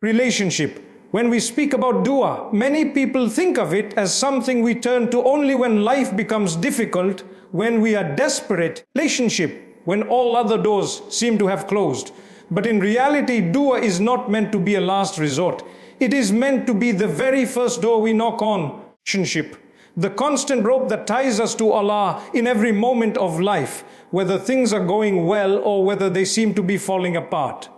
Relationship. When we speak about dua, many people think of it as something we turn to only when life becomes difficult, when we are desperate. Relationship, when all other doors seem to have closed. But in reality, dua is not meant to be a last resort. It is meant to be the very first door we knock on. Relationship, the constant rope that ties us to Allah in every moment of life, whether things are going well or whether they seem to be falling apart.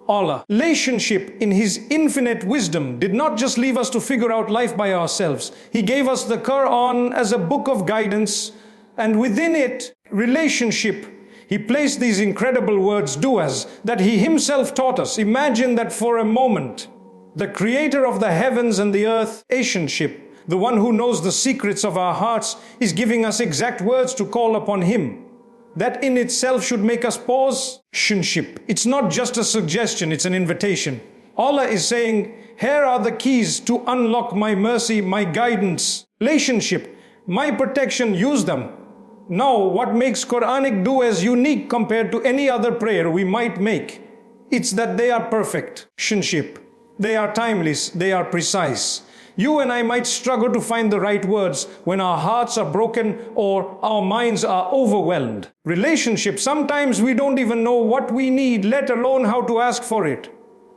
Allah, relationship in His infinite wisdom, did not just leave us to figure out life by ourselves. He gave us the Qur'an as a book of guidance, and within it, relationship, He placed these incredible words, duas, that He Himself taught us. Imagine that for a moment, the Creator of the heavens and the earth, relationship, the one who knows the secrets of our hearts, is giving us exact words to call upon Him. That in itself should make us pause. Relationship. It's not just a suggestion, it's an invitation. Allah is saying, here are the keys to unlock my mercy, my guidance. Relationship, my protection, use them. Now, what makes Quranic duas unique compared to any other prayer we might make? It's that they are perfect. Relationship. They are timeless, they are precise. You and I might struggle to find the right words when our hearts are broken or our minds are overwhelmed. Relationship, sometimes we don't even know what we need, let alone how to ask for it.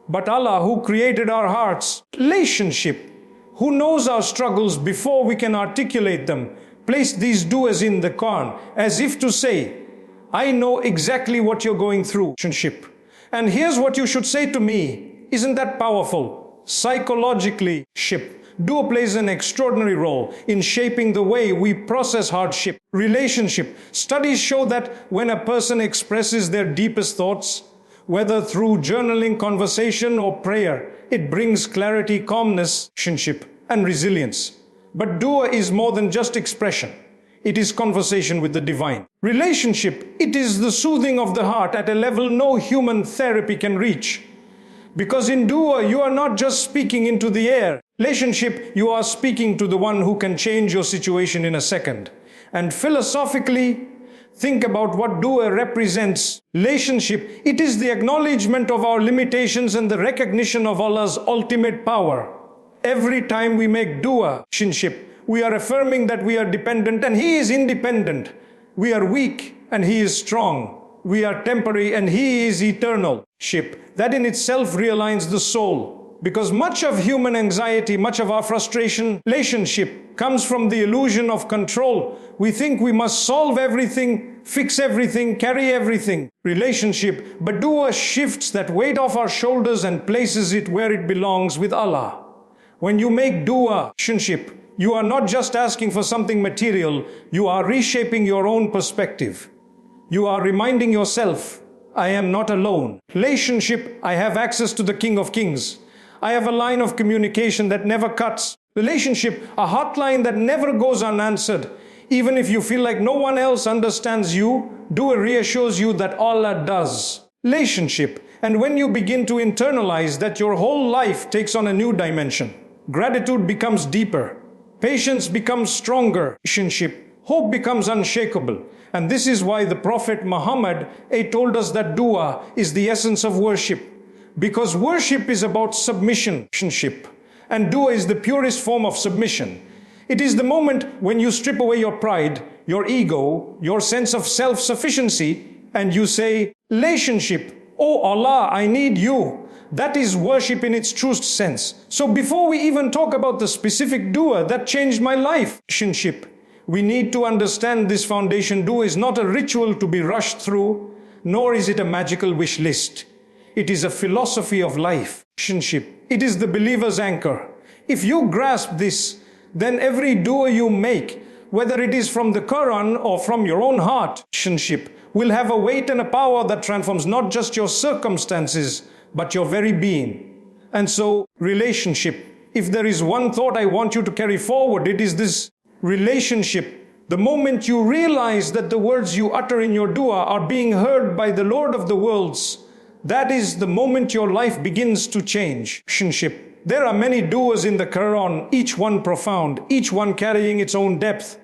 But Allah, who created our hearts, relationship, who knows our struggles before we can articulate them, placed these duas in the Quran as if to say, I know exactly what you're going through. Relationship. And here's what you should say to me. Isn't that powerful? Psychologically, dua plays an extraordinary role in shaping the way we process hardship. Relationship. Studies show that when a person expresses their deepest thoughts, whether through journaling, conversation, or prayer, it brings clarity, calmness, relationship, and resilience. But dua is more than just expression. It is conversation with the divine. Relationship, it is the soothing of the heart at a level no human therapy can reach. Because in dua, you are not just speaking into the air. Relationship, you are speaking to the one who can change your situation in a second. And philosophically, think about what dua represents. Relationship, it is the acknowledgement of our limitations and the recognition of Allah's ultimate power. Every time we make dua, relationship, we are affirming that we are dependent and He is independent. We are weak and He is strong. We are temporary and He is eternal. That in itself realigns the soul. Because much of human anxiety, much of our frustration, relationship, comes from the illusion of control. We think we must solve everything, fix everything, carry everything. Relationship, but dua shifts that weight off our shoulders and places it where it belongs with Allah. When you make dua, relationship, you are not just asking for something material, you are reshaping your own perspective. You are reminding yourself, I am not alone. Relationship, I have access to the King of Kings. I have a line of communication that never cuts. Relationship, a hotline that never goes unanswered. Even if you feel like no one else understands you, dua reassures you that Allah does. Relationship, and when you begin to internalize that, your whole life takes on a new dimension. Gratitude becomes deeper. Patience becomes stronger. Relationship, hope becomes unshakable. And this is why the Prophet Muhammad told us that dua is the essence of worship. Because worship is about submission, relationship. And dua is the purest form of submission. It is the moment when you strip away your pride, your ego, your sense of self-sufficiency, and you say, relationship, oh Allah, I need you. That is worship in its truest sense. So before we even talk about the specific dua that changed my life, relationship, we need to understand this foundation. Dua is not a ritual to be rushed through, nor is it a magical wish list. It is a philosophy of life. Relationship, it is the believer's anchor. If you grasp this, then every dua you make, whether it is from the Quran or from your own heart, relationship, will have a weight and a power that transforms not just your circumstances, but your very being. And so, relationship, if there is one thought I want you to carry forward, it is this: relationship. The moment you realize that the words you utter in your dua are being heard by the Lord of the worlds, that is the moment your life begins to change. Relationship. There are many duas in the Quran, each one profound, each one carrying its own depth.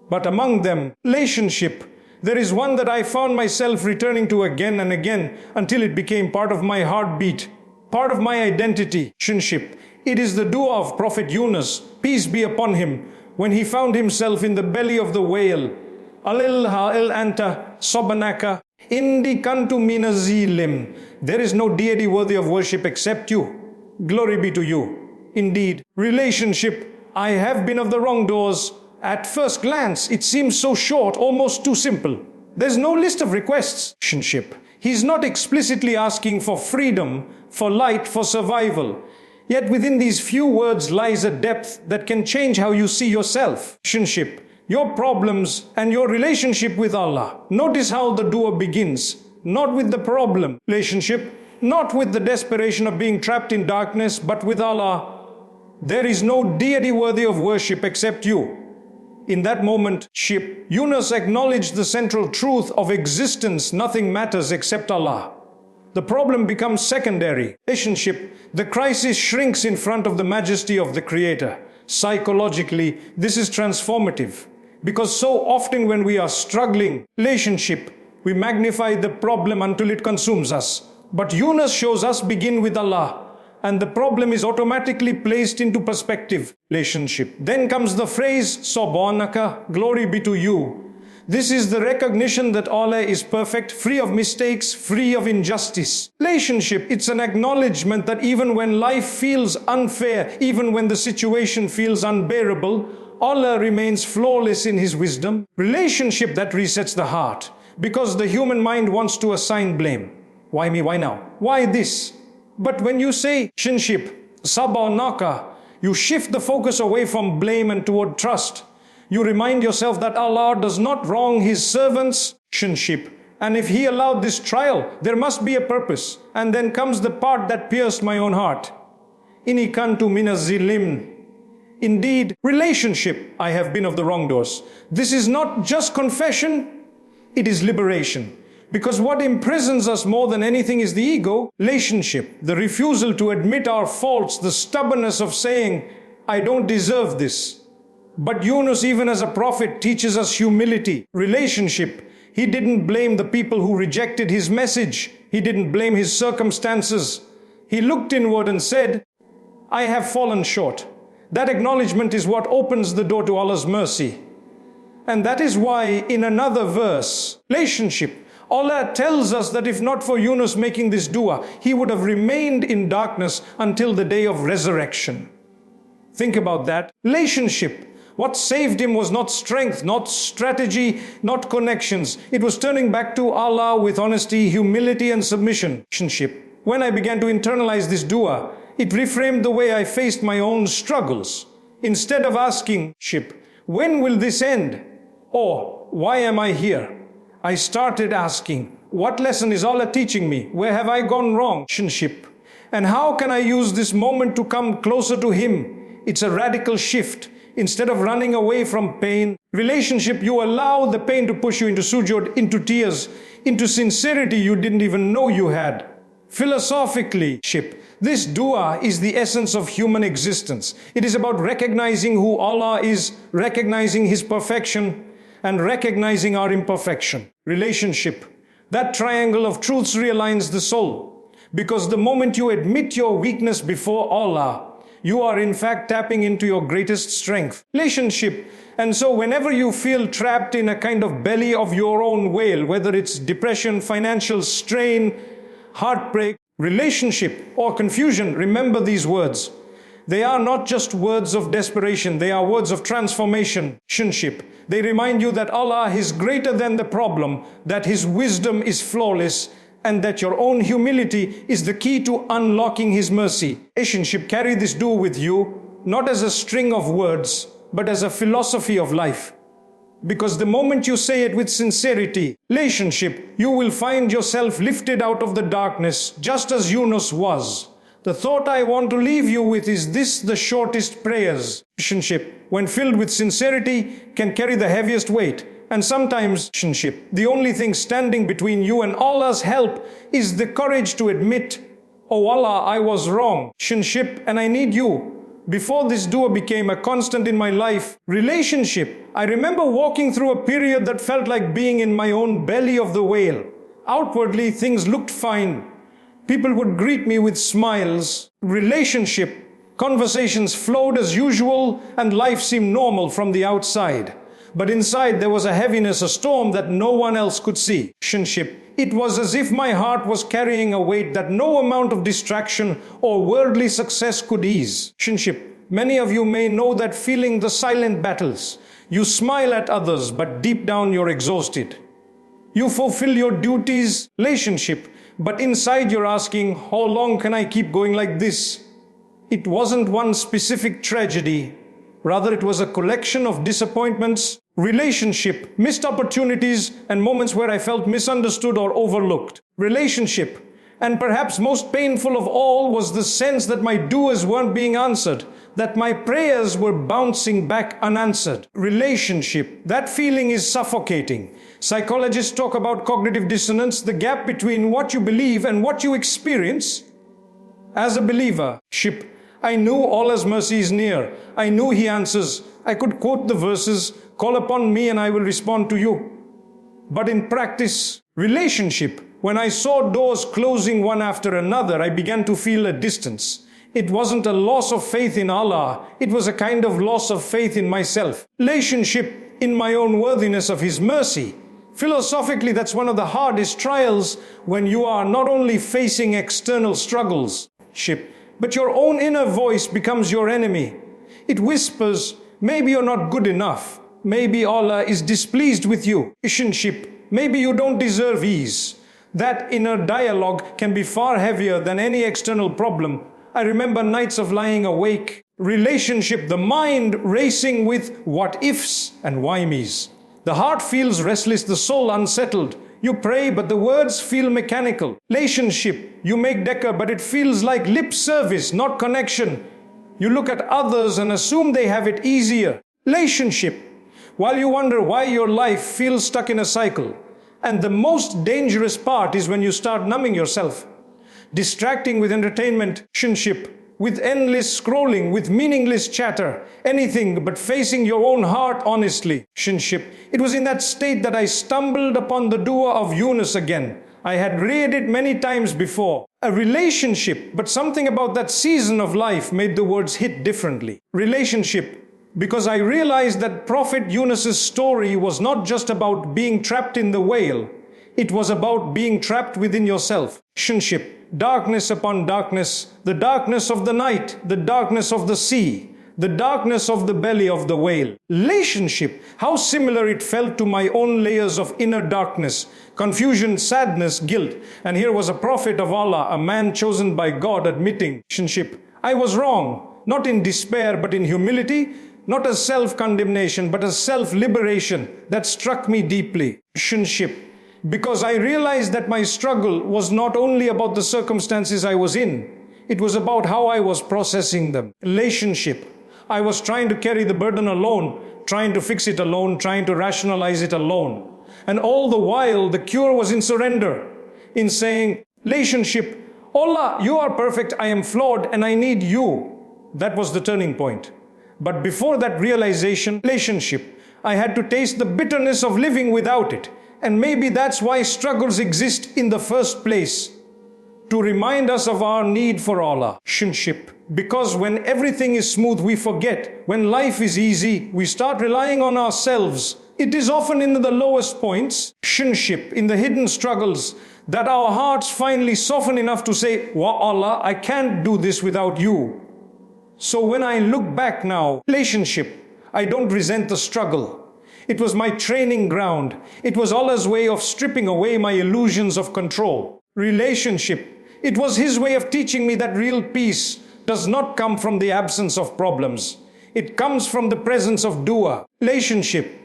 But among them, relationship, there is one that I found myself returning to again and again until it became part of my heartbeat, part of my identity, relationship. It is the dua of Prophet Yunus, peace be upon him, when he found himself in the belly of the whale. Alil ha'il anta sobanaka indi kantu minazilim. There is no deity worthy of worship except you. Glory be to you. Indeed, relationship, I have been of the wrongdoers. At first glance, it seems so short, almost too simple. There's no list of requests. Relationship. He's not explicitly asking for freedom, for light, for survival. Yet within these few words lies a depth that can change how you see yourself. Relationship, your problems and your relationship with Allah. Notice how the dua begins. Not with the problem. Relationship, not with the desperation of being trapped in darkness, but with Allah. There is no deity worthy of worship except you. In that moment, Yunus acknowledged the central truth of existence. Nothing matters except Allah. The problem becomes secondary. Relationship, the crisis shrinks in front of the majesty of the Creator. Psychologically, this is transformative. Because so often when we are struggling, relationship, we magnify the problem until it consumes us. But Yunus shows us begin with Allah. And the problem is automatically placed into perspective. Relationship. Then comes the phrase, Subhanaka, glory be to you. This is the recognition that Allah is perfect, free of mistakes, free of injustice. Relationship, it's an acknowledgement that even when life feels unfair, even when the situation feels unbearable, Allah remains flawless in His wisdom. Relationship that resets the heart, because the human mind wants to assign blame. Why me? Why now? Why this? But when you say relationship, Subhanaka, you shift the focus away from blame and toward trust. You remind yourself that Allah does not wrong His servants. Relationship. And if He allowed this trial, there must be a purpose. And then comes the part that pierced my own heart. Inni kantu minazilim. Indeed, relationship, I have been of the wrongdoers. This is not just confession, it is liberation. Because what imprisons us more than anything is the ego. Relationship, the refusal to admit our faults, the stubbornness of saying, I don't deserve this. But Yunus, even as a prophet, teaches us humility. Relationship, he didn't blame the people who rejected his message. He didn't blame his circumstances. He looked inward and said, I have fallen short. That acknowledgement is what opens the door to Allah's mercy. And that is why in another verse, relationship, Allah tells us that if not for Yunus making this dua, he would have remained in darkness until the day of resurrection. Think about that. Relationship. What saved him was not strength, not strategy, not connections. It was turning back to Allah with honesty, humility and submission. Relationship. When I began to internalize this dua, it reframed the way I faced my own struggles. Instead of asking, when will this end? Or, why am I here? I started asking, what lesson is Allah teaching me? Where have I gone wrong? Relationship. And how can I use this moment to come closer to Him? It's a radical shift. Instead of running away from pain, relationship, you allow the pain to push you into sujood, into tears, into sincerity you didn't even know you had. Philosophically, this dua is the essence of human existence. It is about recognizing who Allah is, recognizing His perfection, and recognizing our imperfection. Relationship, that triangle of truths realigns the soul. Because the moment you admit your weakness before Allah, you are in fact tapping into your greatest strength. Relationship. And so whenever you feel trapped in a kind of belly of your own whale, whether it's depression, financial strain, heartbreak, relationship, or confusion, remember these words. They are not just words of desperation, they are words of transformation. Relationship. They remind you that Allah is greater than the problem, that His wisdom is flawless, and that your own humility is the key to unlocking His mercy. Relationship, carry this dua with you, not as a string of words, but as a philosophy of life. Because the moment you say it with sincerity, relationship, you will find yourself lifted out of the darkness, just as Yunus was. The thought I want to leave you with is this: the shortest prayers, relationship, when filled with sincerity, can carry the heaviest weight. And sometimes, relationship, the only thing standing between you and Allah's help is the courage to admit, oh Allah, I was wrong, relationship, and I need you. Before this dua became a constant in my life, relationship, I remember walking through a period that felt like being in my own belly of the whale. Outwardly, things looked fine. People would greet me with smiles. Relationship. Conversations flowed as usual and life seemed normal from the outside. But inside there was a heaviness, a storm that no one else could see. Relationship. It was as if my heart was carrying a weight that no amount of distraction or worldly success could ease. Relationship. Many of you may know that feeling, the silent battles. You smile at others, but deep down you're exhausted. You fulfill your duties, relationship, but inside you're asking, how long can I keep going like this? It wasn't one specific tragedy. Rather, it was a collection of disappointments, relationship, missed opportunities, and moments where I felt misunderstood or overlooked. Relationship. And perhaps most painful of all was the sense that my duas weren't being answered, that my prayers were bouncing back unanswered. Relationship. That feeling is suffocating. Psychologists talk about cognitive dissonance, the gap between what you believe and what you experience. As a believer, I knew Allah's mercy is near. I knew He answers. I could quote the verses, call upon me and I will respond to you. But in practice, relationship, when I saw doors closing one after another, I began to feel a distance. It wasn't a loss of faith in Allah. It was a kind of loss of faith in myself. Relationship in my own worthiness of His mercy. Philosophically, that's one of the hardest trials when you are not only facing external struggles, but your own inner voice becomes your enemy. It whispers, maybe you're not good enough. Maybe Allah is displeased with you. Relationship, maybe you don't deserve ease. That inner dialogue can be far heavier than any external problem. I remember nights of lying awake. Relationship, the mind racing with what ifs and why me's. The heart feels restless, the soul unsettled. You pray, but the words feel mechanical. Relationship, you make dhikr, but it feels like lip service, not connection. You look at others and assume they have it easier. Relationship, while you wonder why your life feels stuck in a cycle. And the most dangerous part is when you start numbing yourself, distracting with entertainment, relationship, with endless scrolling, with meaningless chatter, anything but facing your own heart honestly. Relationship. It was in that state that I stumbled upon the dua of Yunus again. I had read it many times before. A relationship, but something about that season of life made the words hit differently. Relationship. Because I realized that Prophet Yunus's story was not just about being trapped in the whale. It was about being trapped within yourself. Relationship. Darkness upon darkness, the darkness of the night, the darkness of the sea, the darkness of the belly of the whale. Relationship, how similar it felt to my own layers of inner darkness, confusion, sadness, guilt. And here was a prophet of Allah, a man chosen by God, admitting, relationship, I was wrong, not in despair but in humility, not as self-condemnation but as self-liberation. That struck me deeply. Relationship. Because I realized that my struggle was not only about the circumstances I was in, it was about how I was processing them. Relationship. I was trying to carry the burden alone, trying to fix it alone, trying to rationalize it alone. And all the while, the cure was in surrender, in saying, relationship, Allah, you are perfect, I am flawed, and I need you. That was the turning point. But before that realization, relationship, I had to taste the bitterness of living without it. And maybe that's why struggles exist in the first place, to remind us of our need for Allah. Relationship. Because when everything is smooth, we forget. When life is easy, we start relying on ourselves. It is often in the lowest points, relationship, in the hidden struggles, that our hearts finally soften enough to say, Wa Allah, I can't do this without you. So when I look back now, relationship, I don't resent the struggle. It was my training ground. It was Allah's way of stripping away my illusions of control. Relationship. It was His way of teaching me that real peace does not come from the absence of problems. It comes from the presence of dua. Relationship.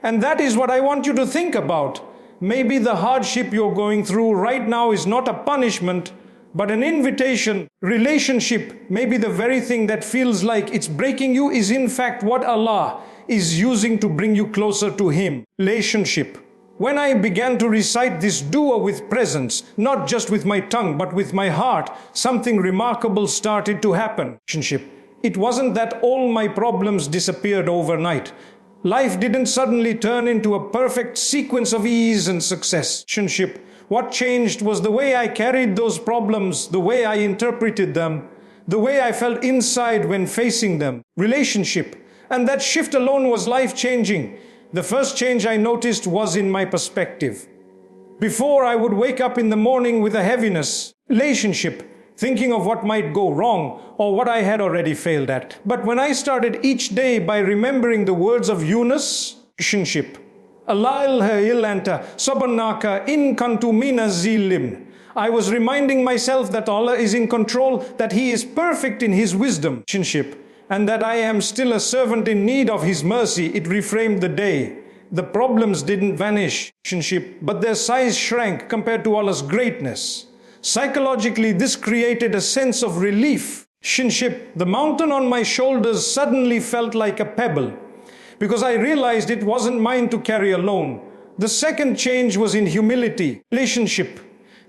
And that is what I want you to think about. Maybe the hardship you're going through right now is not a punishment, but an invitation. Relationship, maybe the very thing that feels like it's breaking you, is in fact what Allah is using to bring you closer to Him. Relationship. When I began to recite this dua with presence, not just with my tongue, but with my heart, something remarkable started to happen. Relationship. It wasn't that all my problems disappeared overnight. Life didn't suddenly turn into a perfect sequence of ease and success. Relationship. What changed was the way I carried those problems, the way I interpreted them, the way I felt inside when facing them. Relationship. And that shift alone was life-changing. The first change I noticed was in my perspective. Before, I would wake up in the morning with a heaviness. Relationship. Thinking of what might go wrong or what I had already failed at. But when I started each day by remembering the words of Yunus, relationship. Allah il anta sabannaka in kantu mina zilim. I was reminding myself that Allah is in control, that He is perfect in His wisdom, relationship, and that I am still a servant in need of His mercy. It reframed the day. The problems didn't vanish, relationship, but their size shrank compared to Allah's greatness. Psychologically, this created a sense of relief. Relationship, the mountain on my shoulders suddenly felt like a pebble, because I realized it wasn't mine to carry alone. The second change was in humility. Relationship.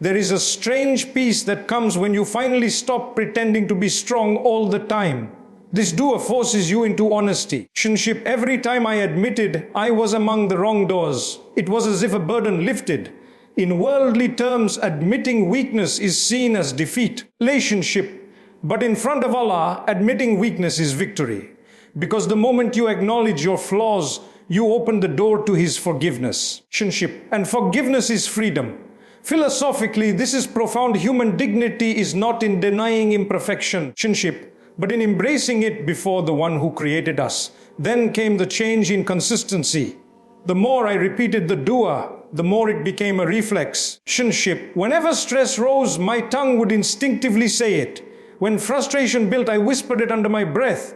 There is a strange peace that comes when you finally stop pretending to be strong all the time. This dua forces you into honesty. Relationship. Every time I admitted I was among the wrong doors, it was as if a burden lifted. In worldly terms, admitting weakness is seen as defeat. Relationship. But in front of Allah, admitting weakness is victory. Because the moment you acknowledge your flaws, you open the door to His forgiveness. Relationship. And forgiveness is freedom. Philosophically, this is profound. Human dignity is not in denying imperfection, relationship, but in embracing it before the one who created us. Then came the change in consistency. The more I repeated the dua, the more it became a reflex. Relationship. Whenever stress rose, my tongue would instinctively say it. When frustration built, I whispered it under my breath.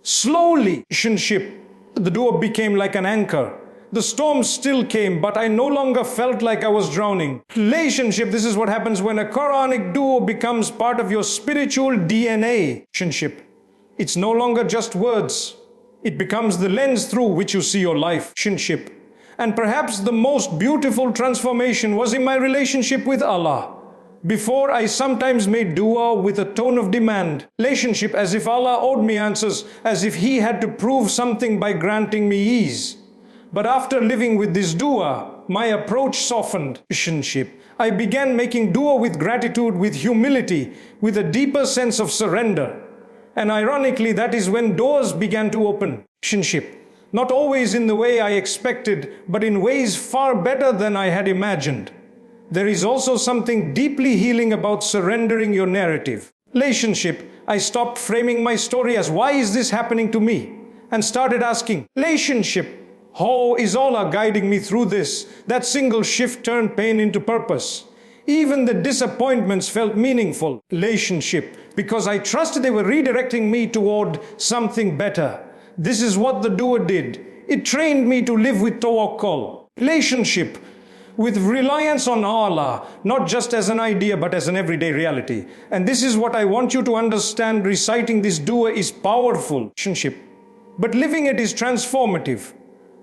Slowly, relationship, the dua became like an anchor. The storms still came, but I no longer felt like I was drowning. Relationship, this is what happens when a Quranic dua becomes part of your spiritual DNA. Relationship. It's no longer just words. It becomes the lens through which you see your life. Relationship. And perhaps the most beautiful transformation was in my relationship with Allah. Before, I sometimes made dua with a tone of demand. Relationship, as if Allah owed me answers, as if He had to prove something by granting me ease. But after living with this dua, my approach softened. Relationship. I began making dua with gratitude, with humility, with a deeper sense of surrender. And ironically, that is when doors began to open. Relationship. Not always in the way I expected, but in ways far better than I had imagined. There is also something deeply healing about surrendering your narrative. Relationship. I stopped framing my story as, why is this happening to me? And started asking, relationship, how is Allah guiding me through this? That single shift turned pain into purpose. Even the disappointments felt meaningful. Relationship, because I trusted they were redirecting me toward something better. This is what the dua did. It trained me to live with tawakkul. Relationship, with reliance on Allah, not just as an idea but as an everyday reality. And this is what I want you to understand. Reciting this dua is powerful. Relationship, but living it is transformative.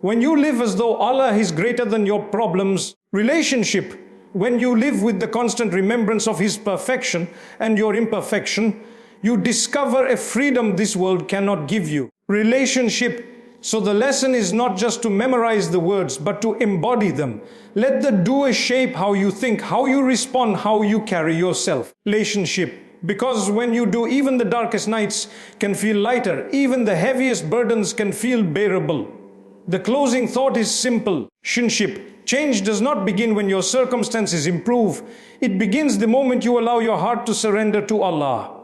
When you live as though Allah is greater than your problems. Relationship, when you live with the constant remembrance of His perfection and your imperfection, you discover a freedom this world cannot give you. Relationship, so the lesson is not just to memorize the words, but to embody them. Let the dua shape how you think, how you respond, how you carry yourself. Relationship, because when you do, even the darkest nights can feel lighter, even the heaviest burdens can feel bearable. The closing thought is simple. Relationship, change does not begin when your circumstances improve. It begins the moment you allow your heart to surrender to Allah.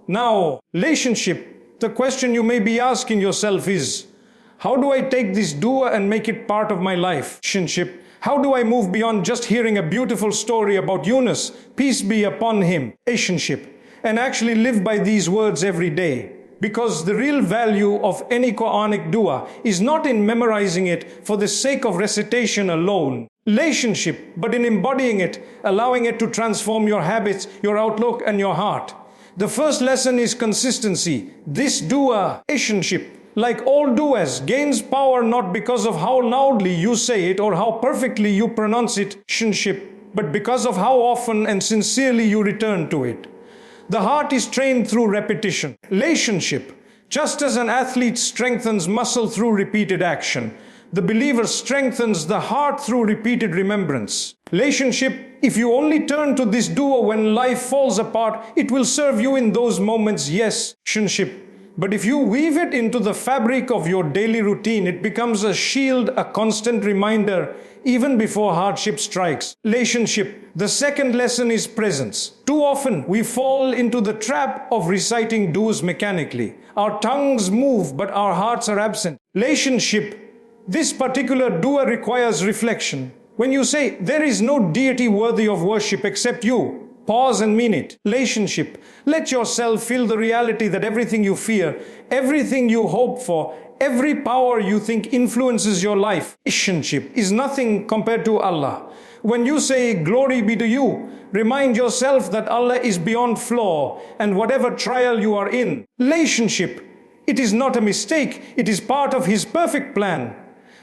Now, relationship, the question you may be asking yourself is, how do I take this dua and make it part of my life? Relationship, how do I move beyond just hearing a beautiful story about Yunus, peace be upon him, relationship, and actually live by these words every day? Because the real value of any Quranic dua is not in memorizing it for the sake of recitation alone. Relationship, but in embodying it, allowing it to transform your habits, your outlook, and your heart. The first lesson is consistency. This dua, relationship, like all duas, gains power not because of how loudly you say it or how perfectly you pronounce it, relationship, but because of how often and sincerely you return to it. The heart is trained through repetition. Relationship, just as an athlete strengthens muscle through repeated action, the believer strengthens the heart through repeated remembrance. Relationship, If you only turn to this dua when life falls apart, it will serve you in those moments, yes, relationship. But if you weave it into the fabric of your daily routine, it becomes a shield, a constant reminder, even before hardship strikes. Relationship. The second lesson is presence. Too often we fall into the trap of reciting duas mechanically. Our tongues move, but our hearts are absent. Relationship. This particular dua requires reflection. When you say, there is no deity worthy of worship except you, pause and mean it. Relationship. Let yourself feel the reality that everything you fear, everything you hope for, every power you think influences your life, relationship, is nothing compared to Allah. When you say, glory be to you, remind yourself that Allah is beyond flaw and whatever trial you are in. Relationship. It is not a mistake. It is part of His perfect plan.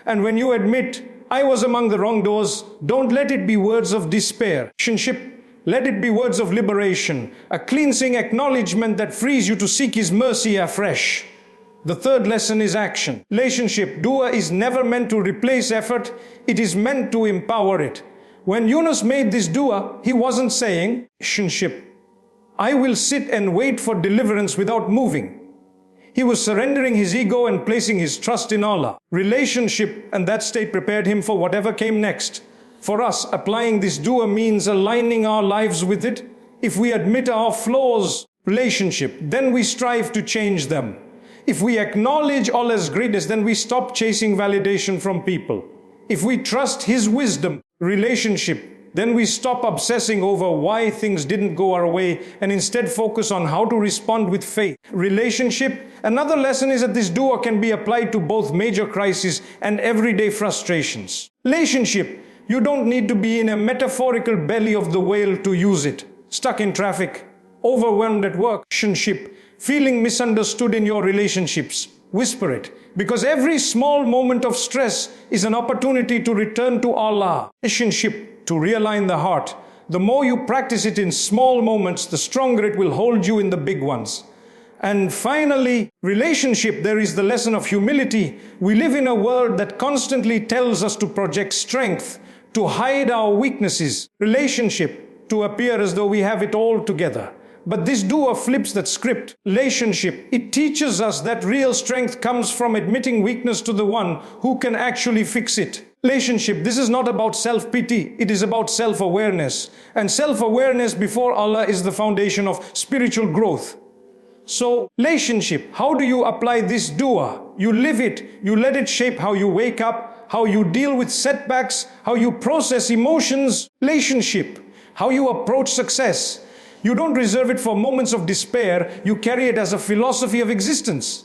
And when you admit, I was among the wrongdoers, don't let it be words of despair. Relationship. Let it be words of liberation, a cleansing acknowledgement that frees you to seek His mercy afresh. The third lesson is action. Relationship. Dua is never meant to replace effort. It is meant to empower it. When Yunus made this dua, he wasn't saying, relationship, I will sit and wait for deliverance without moving. He was surrendering his ego and placing his trust in Allah. Relationship, and that state prepared him for whatever came next. For us, applying this dua means aligning our lives with it. If we admit our flaws, relationship, then we strive to change them. If we acknowledge Allah's greatness, then we stop chasing validation from people. If we trust His wisdom, relationship, then we stop obsessing over why things didn't go our way and instead focus on how to respond with faith. Relationship. Another lesson is that this dua can be applied to both major crises and everyday frustrations. Relationship. You don't need to be in a metaphorical belly of the whale to use it. Stuck in traffic, overwhelmed at work, relationship, feeling misunderstood in your relationships. Whisper it, because every small moment of stress is an opportunity to return to Allah. Relationship, to realign the heart. The more you practice it in small moments, the stronger it will hold you in the big ones. And finally, relationship, there is the lesson of humility. We live in a world that constantly tells us to project strength, to hide our weaknesses. Relationship, to appear as though we have it all together. But this dua flips that script. Relationship, it teaches us that real strength comes from admitting weakness to the one who can actually fix it. Relationship, this is not about self-pity, it is about self-awareness. And self-awareness before Allah is the foundation of spiritual growth. So, relationship, how do you apply this dua? You live it, you let it shape how you wake up, how you deal with setbacks, how you process emotions. Relationship, how you approach success. You don't reserve it for moments of despair, you carry it as a philosophy of existence.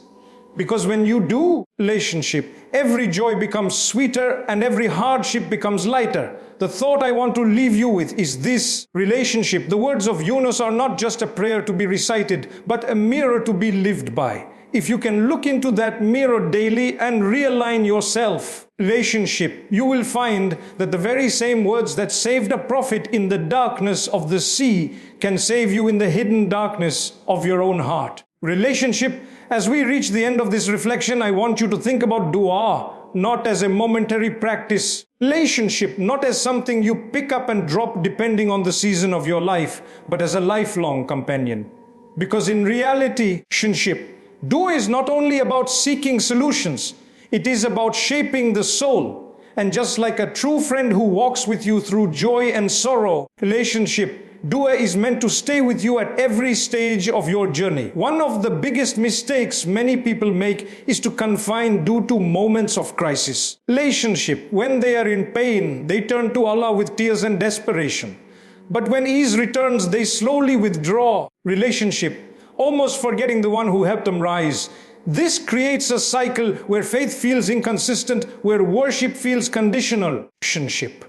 Because when you do relationship, every joy becomes sweeter and every hardship becomes lighter. The thought I want to leave you with is this: relationship. The words of Yunus are not just a prayer to be recited, but a mirror to be lived by. If you can look into that mirror daily and realign yourself, relationship, you will find that the very same words that saved a prophet in the darkness of the sea can save you in the hidden darkness of your own heart. Relationship. As we reach the end of this reflection, I want you to think about dua not as a momentary practice. Relationship not as something you pick up and drop depending on the season of your life, but as a lifelong companion. Because in reality, relationship, dua is not only about seeking solutions, it is about shaping the soul. And just like a true friend who walks with you through joy and sorrow, relationship, dua is meant to stay with you at every stage of your journey. One of the biggest mistakes many people make is to confine dua to moments of crisis. Relationship, when they are in pain, they turn to Allah with tears and desperation. But when ease returns, they slowly withdraw. Relationship, almost forgetting the one who helped them rise. This creates a cycle where faith feels inconsistent, where worship feels conditional. Relationship.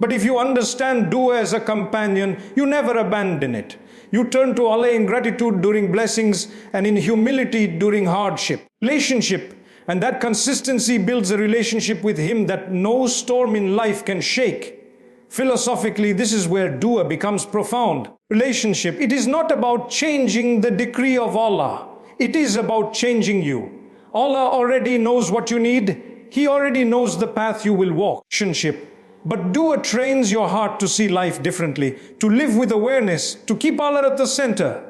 But if you understand dua as a companion, you never abandon it. You turn to Allah in gratitude during blessings and in humility during hardship. Relationship, and that consistency builds a relationship with Him that no storm in life can shake. Philosophically, this is where dua becomes profound. Relationship, it is not about changing the decree of Allah. It is about changing you. Allah already knows what you need. He already knows the path you will walk. Relationship, But dua trains your heart to see life differently, to live with awareness, to keep Allah at the center.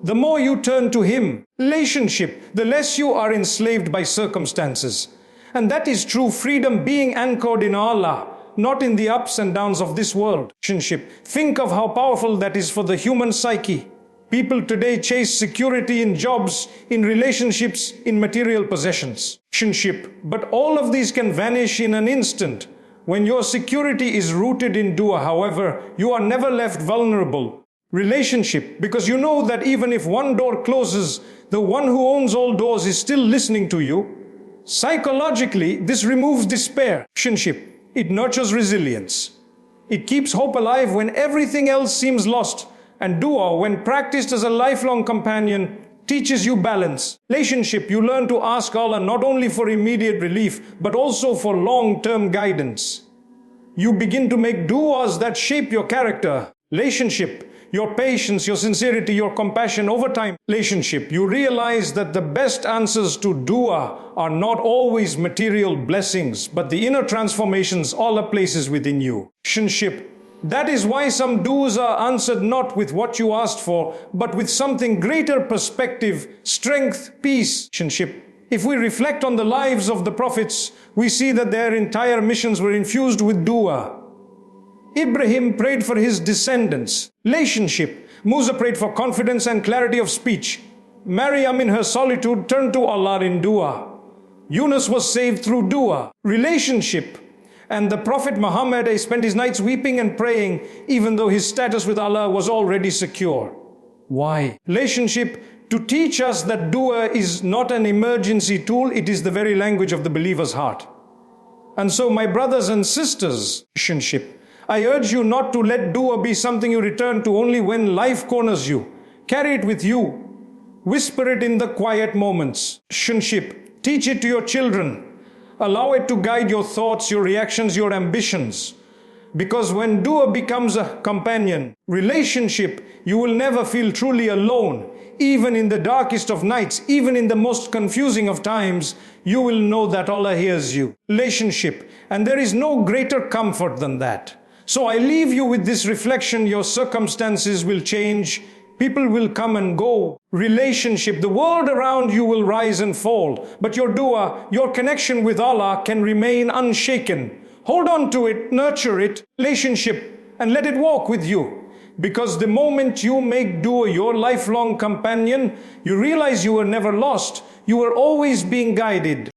The more you turn to Him, relationship, the less you are enslaved by circumstances. And that is true freedom, being anchored in Allah, not in the ups and downs of this world. Relationship. Think of how powerful that is for the human psyche. People today chase security in jobs, in relationships, in material possessions. Relationship. But all of these can vanish in an instant. When your security is rooted in dua, however, you are never left vulnerable. Relationship, because you know that even if one door closes, the one who owns all doors is still listening to you. Psychologically, this removes despair. Relationship, it nurtures resilience. It keeps hope alive when everything else seems lost. And dua, when practiced as a lifelong companion, teaches you balance. Relationship, you learn to ask Allah not only for immediate relief, but also for long-term guidance. You begin to make duas that shape your character. Relationship, your patience, your sincerity, your compassion over time. Relationship, you realize that the best answers to dua are not always material blessings, but the inner transformations Allah places within you. Relationship, that is why some duas are answered not with what you asked for, but with something greater: perspective, strength, peace. Relationship. If we reflect on the lives of the prophets, we see that their entire missions were infused with dua. Ibrahim prayed for his descendants. Relationship. Musa prayed for confidence and clarity of speech. Maryam in her solitude turned to Allah in dua. Yunus was saved through dua. Relationship. And the Prophet Muhammad spent his nights weeping and praying, even though his status with Allah was already secure. Why? Relationship, to teach us that dua is not an emergency tool, it is the very language of the believer's heart. And so, my brothers and sisters, relationship, I urge you not to let dua be something you return to only when life corners you. Carry it with you. Whisper it in the quiet moments. Relationship, teach it to your children. Allow it to guide your thoughts, your reactions, your ambitions. Because when dua becomes a companion, relationship, you will never feel truly alone. Even in the darkest of nights, even in the most confusing of times, you will know that Allah hears you. Relationship, and there is no greater comfort than that. So I leave you with this reflection: your circumstances will change, people will come and go. Relationship, the world around you will rise and fall, but your dua, your connection with Allah can remain unshaken. Hold on to it, nurture it, relationship, and let it walk with you. Because the moment you make dua your lifelong companion, you realize you were never lost, you were always being guided.